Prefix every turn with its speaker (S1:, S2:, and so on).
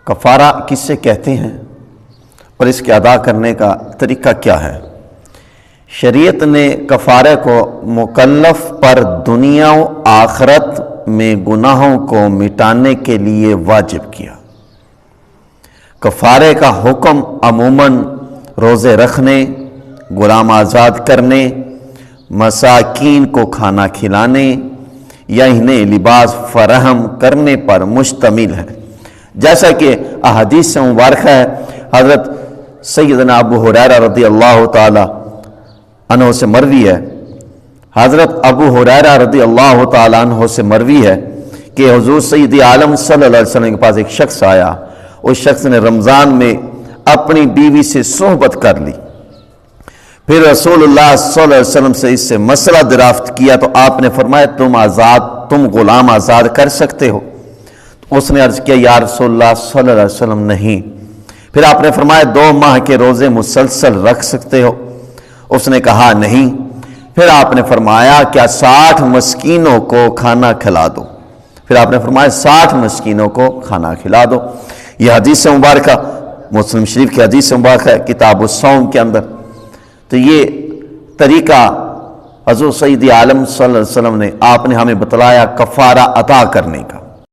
S1: کفارہ کس سے کہتے ہیں اور اس کے ادا کرنے کا طریقہ کیا ہے؟ شریعت نے کفارے کو مکلف پر دنیا و آخرت میں گناہوں کو مٹانے کے لیے واجب کیا۔ کفارے کا حکم عموماً روزے رکھنے، غلام آزاد کرنے، مساکین کو کھانا کھلانے یا انہیں لباس فراہم کرنے پر مشتمل ہے، جیسا کہ احادیث سے مبارکہ ہے۔ حضرت سیدنا ابو ہریرہ رضی اللہ تعالی عنہ سے مروی ہے، حضرت ابو ہریرہ رضی اللہ تعالی عنہ سے مروی ہے کہ حضور سید عالم صلی اللہ علیہ وسلم کے پاس ایک شخص آیا۔ اس شخص نے رمضان میں اپنی بیوی سے صحبت کر لی، پھر رسول اللہ صلی اللہ علیہ وسلم سے اس سے مسئلہ دریافت کیا تو آپ نے فرمایا تم غلام آزاد کر سکتے ہو؟ اس نے عرض کیا یا رسول اللہ صلی اللہ علیہ وسلم نہیں۔ پھر آپ نے فرمایا 2 ماہ کے روزے مسلسل رکھ سکتے ہو؟ اس نے کہا نہیں۔ پھر آپ نے فرمایا کیا 60 مسکینوں کو کھانا کھلا دو؟ پھر آپ نے فرمایا 60 مسکینوں کو کھانا کھلا دو۔ یہ حدیث مبارکہ مسلم شریف کی حدیث مبارکہ ہے کتاب الصوم کے اندر۔ تو یہ طریقہ حضور سید عالم صلی اللہ علیہ وسلم نے آپ نے ہمیں بتلایا کفارہ عطا کرنے کا۔